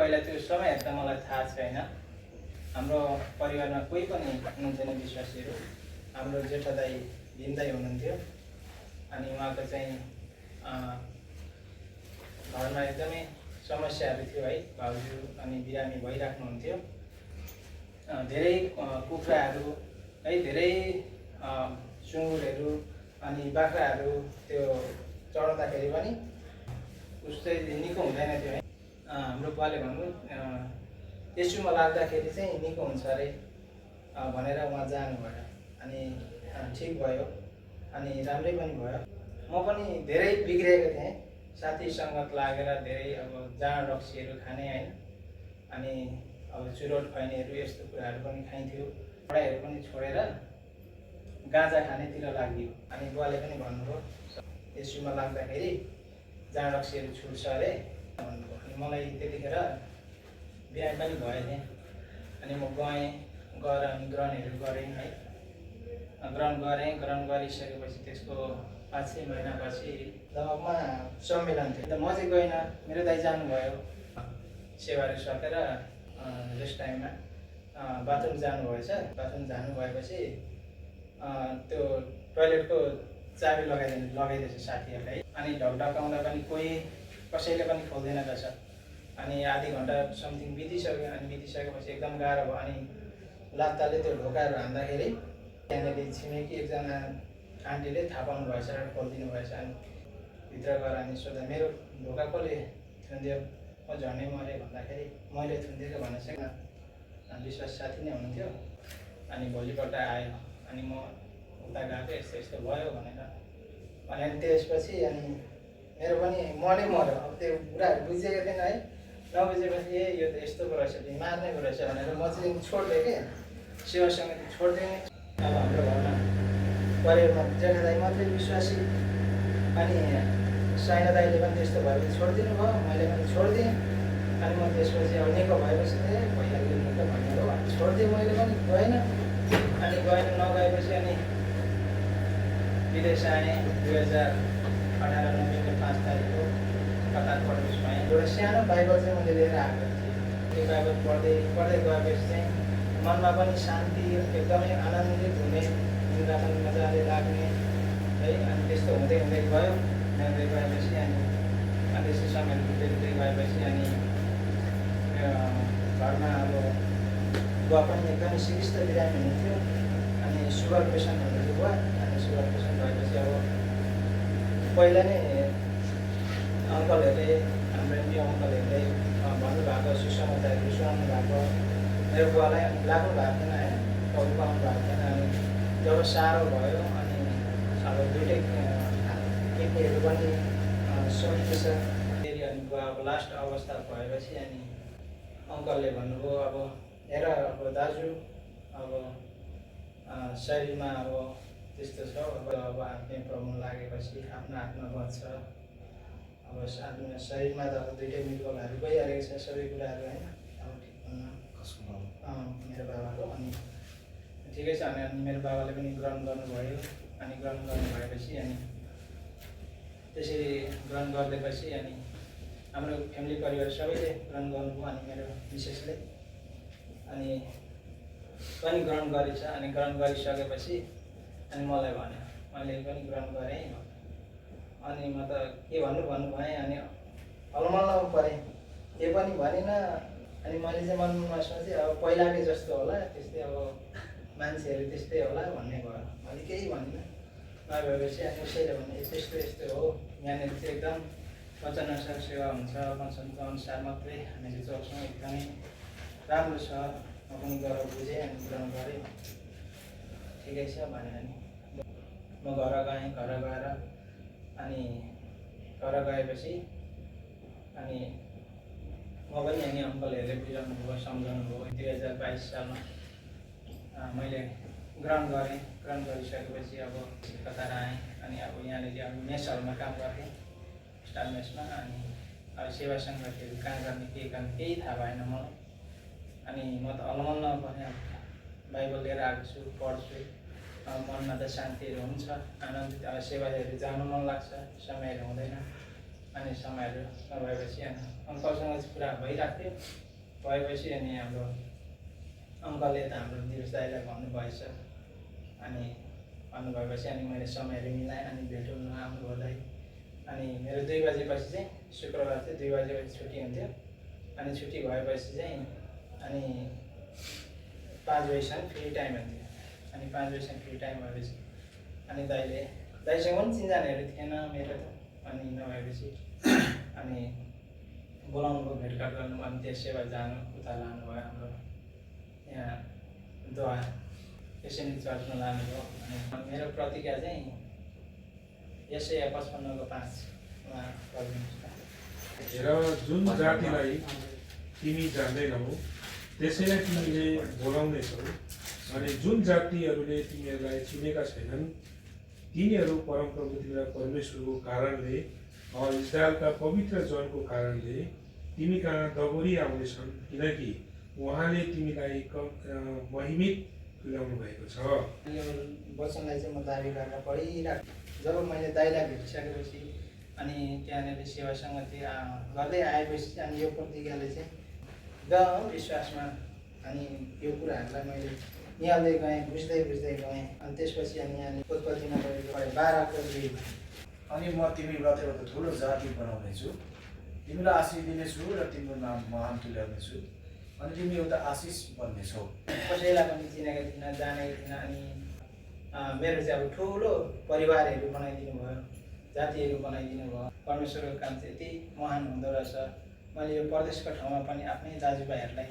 पहिला त्यो समयहरू त मलाई थाहा छैन। हाम्रो परिवारमा कोही पनि हुनुहुन्थेन विश्वासीहरू। हाम्रो जेठा दाइ भीम दाइ हुनुहुन्थ्यो। अनि उहाँको चाहिँ घरमा एकदमै समस्याहरू थियो है। भाउजू अनि बिरामी भइराख्नुहुन्थ्यो। धेरै कुखुराहरू है, धेरै सुँगुरहरू अनि बाख्राहरू त्यो चढाउँदाखेरि पनि उस्तै निको हुँदैन थियो है। हाम्रो बुवाले भन्नुभयो यसुमा लाग्दाखेरि चाहिँ निको हुन्छ अरे भनेर उहाँ जानुभयो। अनि ठिक भयो अनि राम्रै पनि भयो। म पनि धेरै बिग्रेको थिएँ, साथी सङ्गत लागेर धेरै अब जाँड रक्सीहरू खाने होइन। अनि अब चुरोट खैनीहरू यस्तो कुराहरू पनि खाइन्थ्यो। पढाइहरू पनि छोडेर गाँजा खानेतिर लाग्यो। अनि बुवाले पनि भन्नुभयो यसुमा लाग्दाखेरि जाँड रक्सीहरू छुट्छ अरे भन्नुभयो। अनि मलाई त्यतिखेर बिरामी पनि भए थिएँ। अनि म गएर अनि ग्रहणहरू गरेँ है। ग्रहण गरिसकेपछि त्यसको 5-6 महिनापछि दमकमा सम्मेलन थियो। म चाहिँ गइनँ, मेरो दाइ जानुभयो। सेवाहरू सकेर रेस्ट टाइममा बाथरुम जानुभएछ। बाथरुम जानुभएपछि त्यो टोइलेटको चाबी लगाइदिएछ साथीहरूले। अनि ढकढकाउँदा पनि कसैले पनि खोल्दैन रहेछ। अनि आधी घन्टा समथिङ बितिसक्यो। अनि बितिसकेपछि एकदम गाह्रो भयो। अनि लात्ताले त्यो ढोकाहरू हान्दाखेरि त्यहाँनिर छिमेकी एकजना आन्टीले थाहा पाउनु भएछ र खोलिदिनु भएछ। अनि भित्र गएर अनि सोध्दा मेरो ढोका कसले थुनिदियो, म झन्डै मरेँ भन्दाखेरि मैले थुनिदिएको भनेको छैन, विश्वास साथी नै हुनुहुन्थ्यो। अनि भोलिपल्ट आयो। अनि म उता गएको यस्तो यस्तो भयो भनेर भने। अनि त्यसपछि अनि मेरो पनि मनै मऱ्यो। अब त्यो कुराहरू बुझेको थिएन है। नबुझेपछि यो त यस्तो पो रहेछ, मार्ने पो रहेछ भनेर म चाहिँ छोडिदिएँ कि सेवा समिति छोडिदिएँ। अब हाम्रो घरमा परिवारमा जेठा दाइ मात्रै विश्वासी। अनि साइना दाइले पनि त्यस्तो भएपछि छोडिदिनु भयो, मैले पनि छोडिदिएँ। अनि म त्यसपछि अब निको भएपछि पहिला निको भन्ने हो छोडिदिएँ। मैले पनि गएन। अनि नगएपछि अनि विदेश आएँ। 2018 नोभेम्बर 5 तारिकको कतार प्रवेश भएँ। एउटा सानो बाइबल चाहिँ मैले लिएर आएको थिएँ। त्यो बाइबल पढ्दै गएपछि चाहिँ मनमा पनि शान्ति, एकदमै आनन्दित हुने, निद्रा पनि मजाले लाग्ने है। अनि त्यस्तो हुँदै गयो। हुँदै गएपछि अनि त्यसै समयहरू बित्दै गएपछि अनि घरमा अब बुवा पनि एकदमै सिरियस बिरामी हुनुहुन्थ्यो। अनि सुगर पेसेन्ट हुनुहुन्थ्यो बुवा। अनि सुगर पेसेन्ट भएपछि अब पहिला नै अङ्कलहरूले, हाम्रो एमपी अङ्कलहरूले भन्नुभएको सुसमाचारहरू सुनाउनु भएको। मेरो बुवालाई लाग्नु भएको थिएन होइन, पाउनु भएको थिएन। अनि जब साह्रो भयो अनि अब दुइटै किडनीहरू पनि सकिएछ। फेरि अनि बुवा अब लास्ट अवस्था भएपछि अनि अङ्कलले भन्नुभयो अब हेर अब दाजु अब शरीरमा अब त्यस्तो छ। अब आफ्नै प्रब्लम लागेपछि आफ्नो हातमा बन्छ। अब शरीरमा त अब दुइटै मृगलहरू गइहालेको छ सबै कुराहरू होइन। अब ठिक हुन्न मेरो बाबाको। अनि ठिकै छ। अनि मेरो बाबाले पनि ग्रहण गर्नुभयो। अनि ग्रहण गर्नुभएपछि अनि त्यसरी ग्रहण गरिदिएपछि अनि हाम्रो फ्यामिली परिवार सबैले ग्रहण गर्नुभयो। अनि मेरो मिसेसले अनि पनि ग्रहण गरेछ। अनि ग्रहण गरिसकेपछि अनि मलाई भन्यो, मैले पनि ग्रहण गरेँ। अनि म त के भन्नु भएँ। अनि अलमल्ल परेँ, के पनि भनेन। अनि मैले चाहिँ मनमा सोचेँ अब पहिलाकै जस्तो होला, त्यस्तै अब मान्छेहरू त्यस्तै होला भन्ने भयो। मैले केही भनिनँ। नभएपछि अनि उसैले भने यस्तो हो, यहाँनिर चाहिँ एकदम वचनअनुसार सेवा हुन्छ, वचनको अनुसार मात्रै हामीले चल्छौँ, एकदमै राम्रो छ। म पनि गरेर बुझेँ। अनि ग्रहण गरेँ, ठिकै छ भने। अनि म घर गएँ। घर गएपछि अनि म पनि अनि अङ्कलहरूले बुझाउनु भयो, सम्झाउनु भयो। 2022 सालमा मैले ग्रहण गरेँ। ग्रहण गरिसकेपछि अब कतार आएँ। अनि अब यहाँनिर अब मेस हलमा काम गर्थेँ, स्टाफ मेसमा। अनि अब सेवा सङ्गतिहरू कहाँ गर्ने के गर्ने केही थाहा भएन मलाई। अनि म त अलमल्ल परेँ। बाइबल लिएर आएको छु, पढ्छु। मनमा त शान्तिहरू हुन्छ, आनन्दित। अब सेवाहरू जानु मन लाग्छ, समयहरू हुँदैन। अनि समयहरू नभएपछि अनि अङ्कलसँग चाहिँ कुरा भइरहेको थियो। भएपछि अनि हाम्रो अङ्कलले त हाम्रो दिवस दाइलाई भन्नुभएछ। अनि भन्नुभएपछि अनि मैले समयहरू मिलाएँ अनि भेट हुन आउनुभयो दाइ। अनि मेरो 2 बजेपछि चाहिँ शुक्रबार चाहिँ 2 बजेपछि छुट्टी हुन्थ्यो। अनि छुट्टी भएपछि चाहिँ अनि 5 बजीसम्म फ्री टाइम हुन्थ्यो। अनि 5 बजीसम्म फ्री टाइम भएपछि अनि दाइसँग पनि चिन्जानहरू थिएन मेरो त। अनि नभएपछि अनि बोलाउनु भयो, भेटघाट गर्नु, अनि त्यसैमा जानु उता लानुभयो हाम्रो यहाँ दोहा एसएनडी चर्चमा लानुभयो। अनि मेरो प्रतिज्ञा चाहिँ यसै 55:5 गरिदिनुहोस्। र जुन जातिलाई तिमी जान्दैनौ त्यसैलाई तिमीले बोलाउनेछौ, अनि जुन जातिहरूले तिमीहरूलाई चिनेका छैनन् तिनीहरू परमप्रभुतिर परमेश्वरको कारणले इजरायलका पवित्र जनको कारणले तिमी कहाँ दगोरी आउनेछन्, किनकि उहाँले तिमीलाई महिमित तुल्याउनु भएको छ। यो वचनलाई चाहिँ म दाबी गरेर पढिरहेको। जब मैले दाइलाई भेटिसकेपछि अनि त्यहाँनिर सेवा सङ्गति गर्दै आएपछि अनि यो प्रतिज्ञाले चाहिँ विश्वासमा अनि यो कुराहरूलाई मैले निहाल्दै गएँ, बुझ्दै गएँ। अनि त्यसपछि अनि यहाँ उत्पत्तिमा पढेँ 12को 2। अनि म तिमीबाट एउटा ठुलो जाति बनाउनेछु, तिमीलाई आशिष दिनेछु र तिम्रो नाम महान तुल्याउनेछु, अनि तिमी एउटा आशिष बन्नेछौ। कसैलाई पनि चिनेको थिइनँ, जानेको थिइनँ। अनि मेरो चाहिँ अब ठुलो परिवारहरू बनाइदिनु भयो, जातिहरू बनाइदिनु भयो। परमेश्वरको काम चाहिँ यति महान हुँदो रहेछ। मैले यो परदेशको ठाउँमा पनि आफ्नै दाजुभाइहरूलाई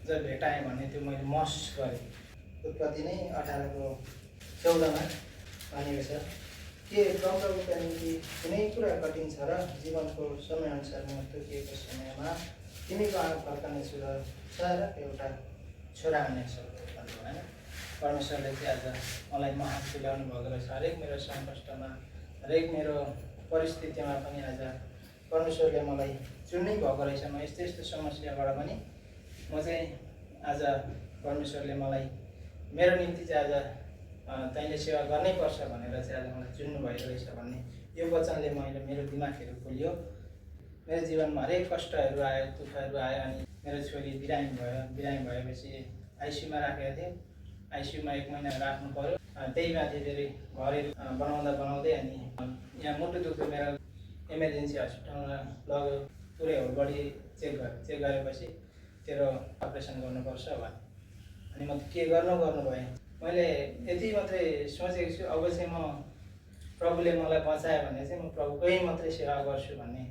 जब भेटाएँ भने त्यो मैले महसुस गरेँ। उत्पत्ति नै 18:14 भनेको छ, के प्रभुका निम्ति कुनै कुरा कठिन छ र जीवनको समयअनुसार म तोकिएको समयमा तिमीको आँखा फर्कनेछु र सारा एउटा छोरा आउनेछु भन्नु होइन। परमेश्वरले चाहिँ आज मलाई महान तुल्याउनु भएको रहेछ। हरेक मेरो सङ्कष्टमा, हरेक मेरो परिस्थितिमा पनि आज परमेश्वरले मलाई चुन्नै भएको रहेछ। म यस्तो यस्तो समस्याबाट पनि म चाहिँ आज परमेश्वरले मलाई मेरो निम्ति चाहिँ आज तैँले सेवा गर्नै पर्छ भनेर चाहिँ आज मलाई चुन्नु भएको रहेछ भन्ने यो वचनले मैले मेरो दिमागहरू खोल्यो। मेरो जीवनमा हरेक कष्टहरू आयो, दुःखहरू आयो। अनि मेरो छोरी बिरामी भयो। बिरामी भएपछि आइसियुमा राखेको थिएँ। आइसियुमा 1 महिना राख्नु पऱ्यो। त्यही माथि फेरि घरहरू बनाउँदै अनि यहाँ मुटु दुख्यो, मेरो इमर्जेन्सी हस्पिटलमा लग्यो। पुरै होल बडी चेक गरेपछि तेरो अपरेसन गर्नुपर्छ भने। अनि म के गर्नु भएँ। मैले यति मात्रै सोचेको छु, अब चाहिँ म प्रभुले मलाई बचायो भने चाहिँ म प्रभुकै मात्रै सेवा गर्छु भन्ने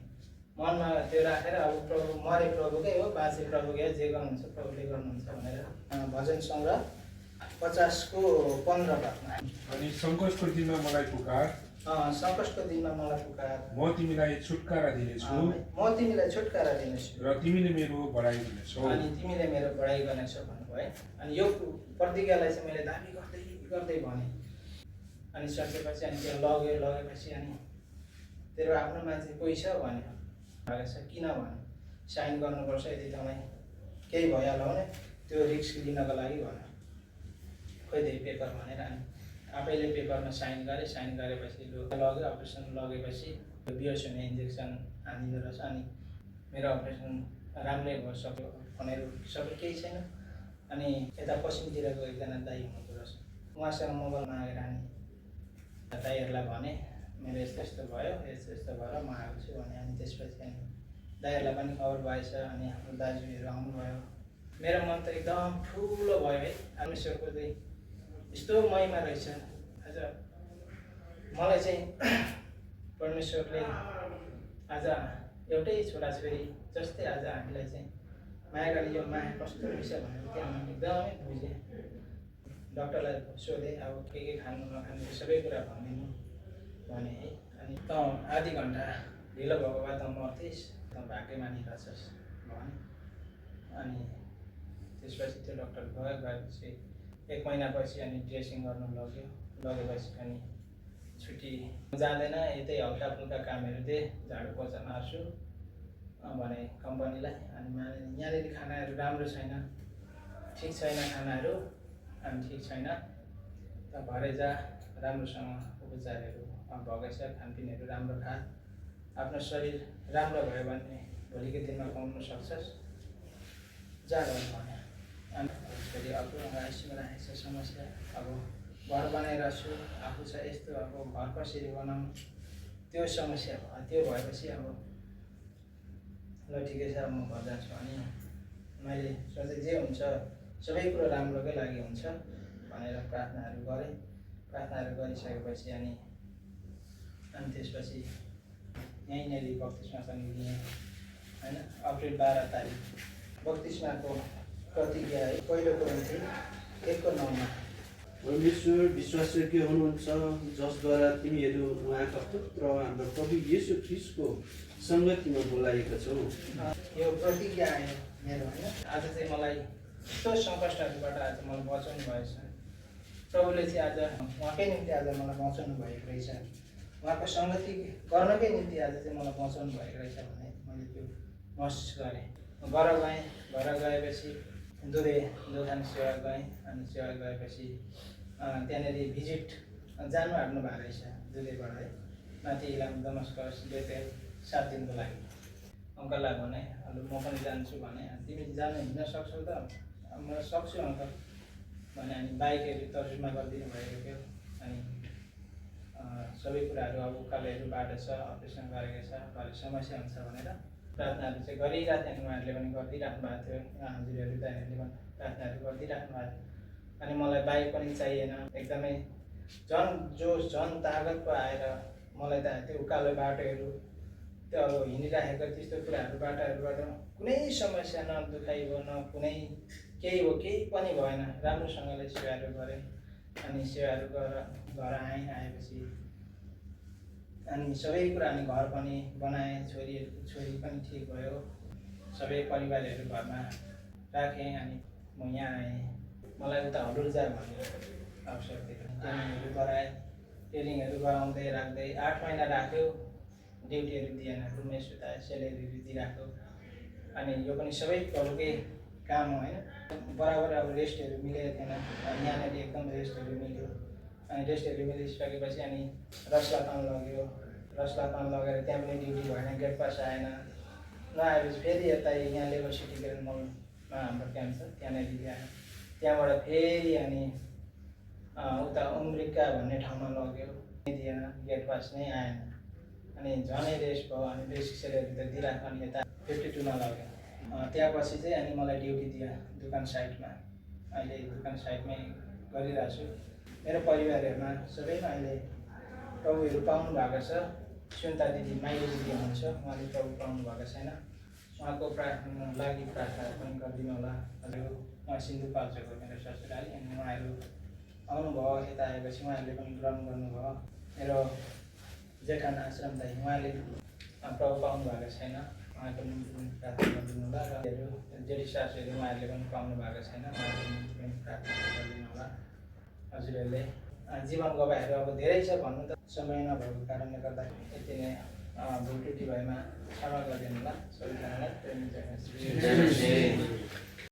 मनमा त्यो राखेर अब प्रभु मरे प्रभुकै हो, बाँचे प्रभुकै, जे गर्नुहुन्छ प्रभुले गर्नुहुन्छ भनेर भजन सङ्ग्रह 50को 15 अनि सङ्कटको दिनमा मलाई पुकार, सङ्कटको दिनमा मलाई पुकार, म तिमीलाई छुटकारा दिनेछु, म तिमीलाई छुटकारा दिनेछु र तिमीले मेरो बढाइ गर्नेछौ, अनि तिमीले मेरो बढाइ गर्नेछौ भन्नुभयो। अनि यो प्रतिज्ञालाई चाहिँ मैले दाबी गर्दै भने। अनि सकेपछि अनि त्यो लगेपछि अनि तेरो आफ्नो मान्छे कोही छ भन्यो। भनेछ किन भन्यो, साइन गर्नुपर्छ, यदि तपाईँ केही भइहाल्यो भने त्यो रिस्क लिनको लागि भन्यो। खोइदिए पेपर भनेर अनि आफैले पेपरमा साइन गरेपछि लग्यो। अपरेसन लगेपछि बिहोस हुने इन्जेक्सन हानिदिँदो रहेछ। अनि मेरो अपरेसन राम्रै भयो, सक्यो, भनेर सबै केही छैन। अनि यता पश्चिमतिरको एकजना दाइ हुनुहुँदो रहेछ, उहाँसँग मोबाइल मागेर अनि दाइहरूलाई भने मेरो यस्तो भयो, यस्तो भएर म आएको छु भने। अनि त्यसपछि अनि दाइहरूलाई पनि खबर भएछ। अनि हाम्रो दाजुहरू आउनुभयो। मेरो मन त एकदम ठुलो भयो है। परमेश्वरको चाहिँ यस्तो महिमा रहेछ। आज मलाई चाहिँ परमेश्वरले आज एउटै छोराछोरी जस्तै आज हामीलाई चाहिँ माया गरी यो माया कस्तो रहेछ भनेर त्यहाँ मैले एकदमै बुझेँ। डक्टरलाई सोधेँ अब के खानु नखानु सबै कुरा भनिदिनु भने है। अनि त आधी घन्टा ढिलो भएको भए त मर्थिस्, त भाग्यमानी रहेछस् भने। अनि त्यसपछि त्यो डक्टर गएपछि 1 महिनापछि अनि ड्रेसिङ गर्नु लगेपछि अनि छुट्टी जाँदैन, यतै हल्का फुल्का कामहरू दे, झाडु पोछा मार्छु भने कम्पनीलाई। अनि यहाँनिर खानाहरू राम्रो छैन, ठिक छैन खानाहरू, अनि ठिक छैन त भरे जा, राम्रोसँग उपचारहरू भएकै छ, खानपिनहरू राम्रो खा आफ्नो शरीर राम्रो भयो भने भोलिको दिनमा पाउन सक्छस् जा भने अनि फेरि अर्को आइसीमा राखेको छ समस्या अब घर बनाइरहेको छु आफू छ यस्तो अब घर कसरी बनाउनु त्यो समस्या भयो त्यो भएपछि अब ल ठिकै छ म घर जान्छु अनि मैले सोचेँ जे हुन्छ सबै कुरो राम्रोकै लागि हुन्छ भनेर प्रार्थनाहरू गरेँ प्रार्थनाहरू गरिसकेपछि अनि त्यसपछि यहीँनिर बत्तिसमा पनि लिएँ होइन अप्रिल 12 तारिक बत्तिसमाको प्रतिज्ञा है पहिलो कोरिन्थी 1:9 परमेश्वर विश्वासयोग्य हुनुहुन्छ जसद्वारा तिमीहरू उहाँका पुत्र हाम्रो प्रभु येशू ख्रीष्टको सङ्गतिमा बोलाएका छौ। यो प्रतिज्ञा आयो मेरो होइन आज चाहिँ मलाई यस्तो सङ्कटहरूबाट आज मलाई बचाउनु भएछ प्रभुले चाहिँ आज उहाँकै निम्ति आज मलाई बचाउनु भएको रहेछ उहाँको सङ्गति गर्नकै निम्ति आज चाहिँ मलाई बचाउनु भएको रहेछ भने मैले त्यो महसुस गरेँ घर गएपछि दोधान सेवा गएँ अनि सेवा गएपछि त्यहाँनिर भिजिट जानु आँट्नु भएको रहेछ दुधैबाट है माथि इलाम दमस्कस बेतेल 7 दिनको लागि अङ्कललाई भने अब म पनि जान्छु भने तिमी जानु हिँड्न सक्छौ त म सक्छु अङ्कल भने अनि बाइकहरू तर्जुमा गरिदिनु भएको थियो अनि सबै कुराहरू अब उकालोहरू बाटो छ अपरेसन गरेको छ घरि समस्या हुन्छ भनेर प्रार्थनाहरू चाहिँ गरिरहेको थिएँ उहाँहरूले पनि गरिदिइराख्नु भएको थियो हजुरहरू दाइहरूले पनि प्रार्थनाहरू गरिदिइराख्नु भएको थियो अनि मलाई बाइक पनि चाहिएन एकदमै झन् तागतको आएर मलाई त त्यो उकालो बाटोहरू त्यो अब हिँडिराखेको त्यस्तो कुराहरू बाटोहरूबाट कुनै समस्या न दुखाइ हो न कुनै केही हो केही पनि भएन राम्रोसँगले सेवाहरू गरेँ अनि सेवाहरू गरेर घर आएपछि अनि सबै कुरा अनि घर पनि बनाएँ छोरी पनि ठिक भयो सबै परिवारहरू घरमा राखेँ अनि म यहाँ आएँ मलाई उता हलुर जा भन्ने अवसर दियो ट्रेनिङहरू गराएँ ट्रेनिङहरू गराउँदै राख्दै 8 महिना राख्यो ड्युटीहरू दिएन रुममै सुतायो सेलेरीहरू दिइराख्यो अनि यो पनि सबै प्रभुकै काम हो होइन बराबर अब रेस्टहरू मिलेको थिएन यहाँनिर एकदम रेस्टहरू मिल्यो अनि रेस्टहरू मिलिसकेपछि अनि रसलापान लग्यो रसलापान लगेर त्यहाँ पनि ड्युटी भएन गेट पास आएन नआएपछि फेरि यता यहाँ लेबर सिटी ग्रान्ड मलमा हाम्रो क्याम्प छ त्यहाँनिर ल्यायो त्यहाँबाट फेरि अनि उता अमेरिका भन्ने ठाउँमा लग्यो दिएन गेट पास नै आएन अनि झनै रेस्ट भयो अनि बेसिक सेलेरी त दिइराख्यो अनि यता 52 मा लग्यो त्यहाँ पछि चाहिँ अनि मलाई ड्युटी दियो दोकान साइडमा अहिले दोकान साइडमै गरिरहेको छु मेरो परिवारहरूमा सबैमा अहिले प्रभुहरू पाउनु भएको छ सुन्ता दिदी माइली दिदी हुनुहुन्छ उहाँले प्रभु पाउनु भएको छैन उहाँको प्रार्थना लागि प्रार्थना पनि गरिदिनु होला हजुर उहाँ सिन्धुपाल्चोको मेरो ससुराली अनि उहाँहरू आउनुभयो यता आएपछि उहाँहरूले पनि ग्रहण गर्नुभयो मेरो जेठान आश्रम दाइ उहाँले प्रभु पाउनु भएको छैन उहाँको निम्ति पनि प्रार्थना गरिदिनु होला र जेठी सासूहरू उहाँहरूले पनि पाउनु भएको छैन उहाँको निम्ति पनि प्रार्थना गरिदिनु होला हजुरहरूले जीवन गवाईहरू अब धेरै छ भन्नु त समय नभएको कारणले गर्दा यति नै भुल त्रुटि भएमा क्षमा गरिदिनु होला सबैजनालाई